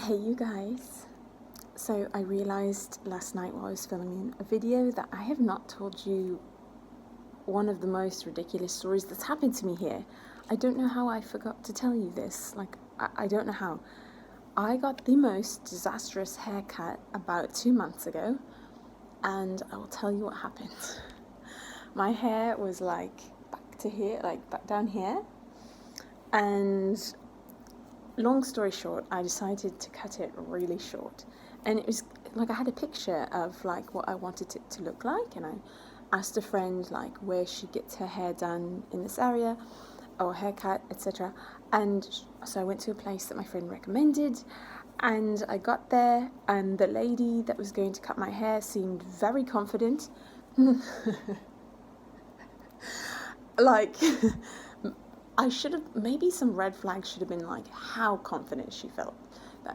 Hey you guys, so I realised last night while I was filming a video that I have not told you one of the most ridiculous stories that's happened to me here. I don't know how I forgot to tell you this, I don't know how. I got the most disastrous haircut about 2 months ago, and I will tell you what happened. My hair was back to here, back down here, and long story short, I decided to cut it really short. And it was I had a picture of what I wanted it to look like, and I asked a friend where she gets her hair done in this area or haircut, etc. And so I went to a place that my friend recommended, and I got there, and the lady that was going to cut my hair seemed very confident. I should have, maybe some red flags should have been how confident she felt.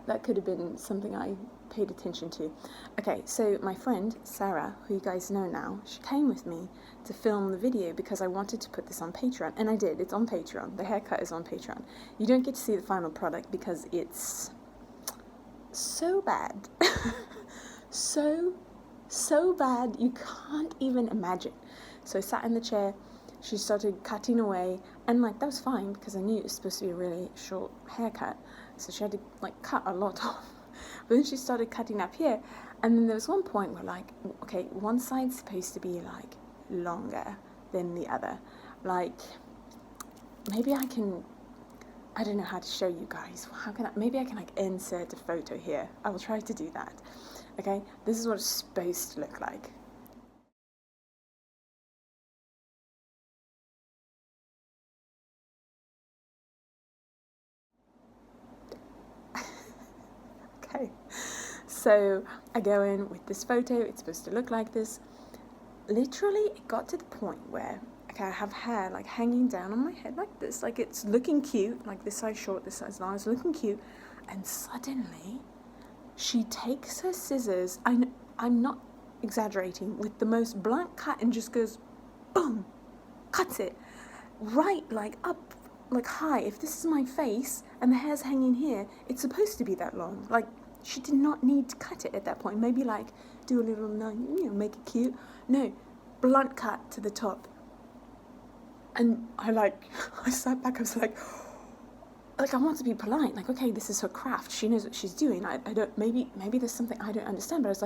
That could have been something I paid attention to. Okay, so my friend, Sarah, who you guys know now, she came with me to film the video because I wanted to put this on Patreon, and I did. It's on Patreon. The haircut is on Patreon. You don't get to see the final product because it's so bad. so bad you can't even imagine. So I sat in the chair. She started cutting away, and that was fine because I knew it was supposed to be a really short haircut, so she had to cut a lot off. But then she started cutting up here, and then there was one point where okay, one side's supposed to be longer than the other. Maybe I don't know how to show you guys. Maybe I can insert a photo here. I will try to do that. Okay, this is what it's supposed to look like. Okay, so I go in with this photo. It's supposed to look like this. Literally, it got to the point where I have hair hanging down on my head like this, it's looking cute, this side short, this side's long, it's looking cute, and suddenly she takes her scissors, I'm not exaggerating, with the most blunt cut, and just goes boom, cuts it right up high. If this is my face and the hair's hanging here, it's supposed to be that long. She did not need to cut it at that point. Maybe do a little, make it cute. No, blunt cut to the top. And I sat back, I was I want to be polite. Okay, this is her craft. She knows what she's doing. I don't, maybe there's something I don't understand, but I was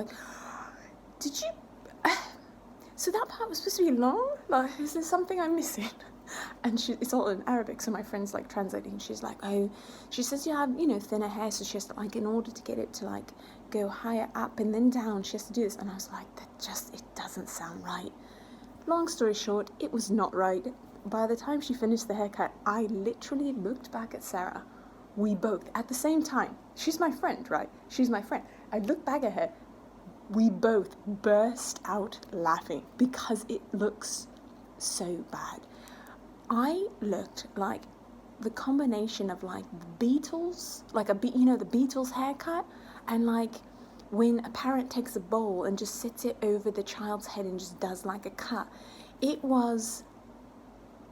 did you, so that part was supposed to be long? Is there something I'm missing? And it's all in Arabic, so my friend's translating. She's oh, she says you have, thinner hair, so she has to, in order to get it to go higher up and then down, she has to do this. And I was it doesn't sound right. Long story short, it was not right. By the time she finished the haircut, I literally looked back at Sarah. We both, at the same time, she's my friend, right? She's my friend. I looked back at her. We both burst out laughing because it looks so bad. I looked like the combination of the Beatles, the Beatles haircut, and when a parent takes a bowl and just sits it over the child's head and just does a cut. It was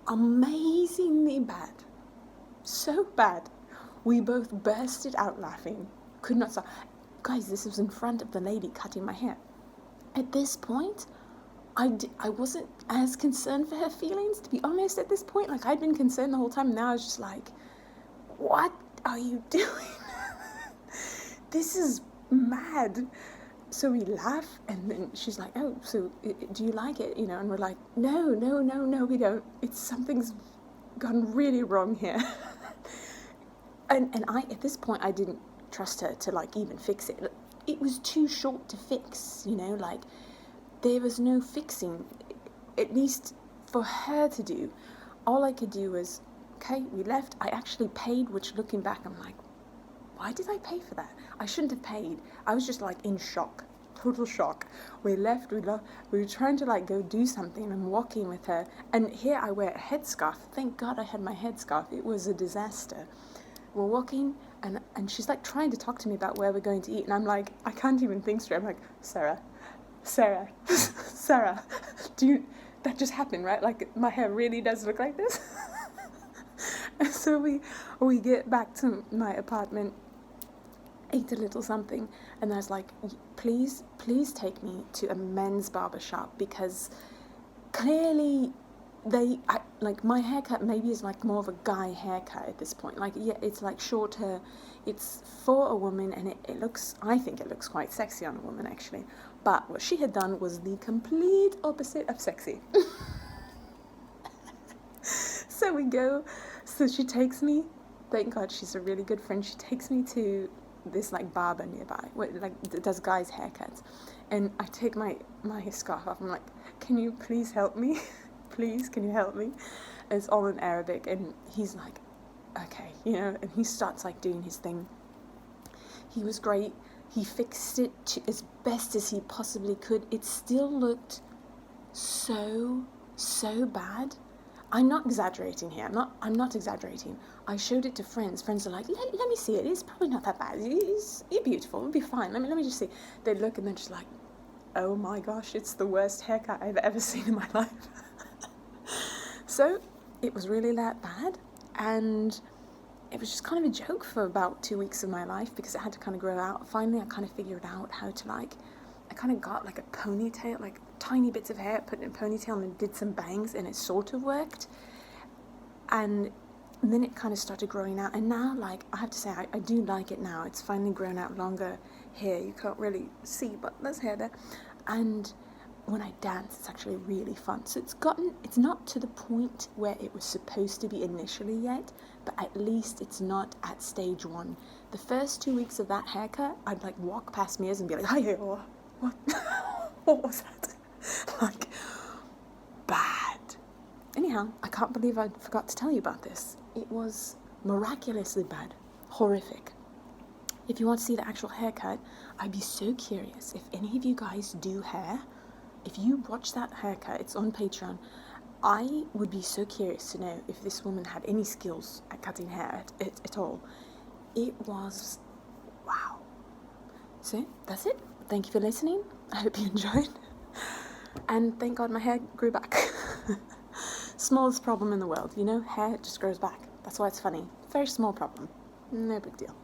amazingly bad. So bad. We both bursted out laughing. Could not stop. Guys, this was in front of the lady cutting my hair. At this point, I wasn't as concerned for her feelings, to be honest, at this point. I'd been concerned the whole time, and now I was just what are you doing? This is mad. So we laugh, and then she's oh, so do you like it? And we're no, we don't. Something's gone really wrong here. and I, at this point, I didn't trust her to even fix it. It was too short to fix, there was no fixing, at least for her to do. All I could do was, okay, we left. I actually paid, which looking back, I'm why did I pay for that? I shouldn't have paid. I was just in shock, total shock. We left, we were trying to go do something, and I'm walking with her. And here I wear a headscarf. Thank God I had my headscarf. It was a disaster. We're walking, and she's trying to talk to me about where we're going to eat. And I'm I can't even think straight. I'm Sarah, Sarah, that just happened, right? My hair really does look like this. And so we get back to my apartment, ate a little something, and I was like, please take me to a men's barber shop, because clearly like my haircut maybe is like more of a guy haircut at this point. Like, yeah, it's like shorter, it's for a woman, and I think it looks quite sexy on a woman actually. But what she had done was the complete opposite of sexy. So she takes me, thank God she's a really good friend, she takes me to this like barber nearby, like does guys' haircuts, and I take my scarf off. I'm like, can you please help me? Please, can you help me? And it's all in Arabic, and he's like, okay, and he starts like doing his thing. He was great. He fixed it as best as he possibly could. It still looked so bad. I'm not exaggerating here. I'm not exaggerating. I showed it to friends. Friends are like, let me see it. It's probably not that bad. You're beautiful. It'll be fine. Let me just see. They look and they're just like, oh my gosh, it's the worst haircut I've ever seen in my life. So it was really that bad, and it was just kind of a joke for about 2 weeks of my life, because it had to kind of grow out. Finally, I kind of figured out how to I kind of got like a ponytail, like tiny bits of hair, put in a ponytail, and did some bangs, and it sort of worked. And then it kind of started growing out, and now, like, I have to say, I do like it now. It's finally grown out longer hair. You can't really see, but there's hair there. And when I dance, it's actually really fun. So it's not to the point where it was supposed to be initially yet, but at least it's not at stage 1. The first 2 weeks of that haircut, I'd like walk past mirrors and be like, hi, what? What was that? Like, bad. Anyhow, I can't believe I forgot to tell you about this. It was miraculously bad. Horrific. If you want to see the actual haircut, I'd be so curious if any of you guys do hair. If you watch that haircut, it's on Patreon. I would be so curious to know if this woman had any skills at cutting hair at all. It was wow. So that's it. Thank you for listening. I hope you enjoyed. And thank God my hair grew back. Smallest problem in the world, hair just grows back. That's why it's funny. Very small problem. No big deal.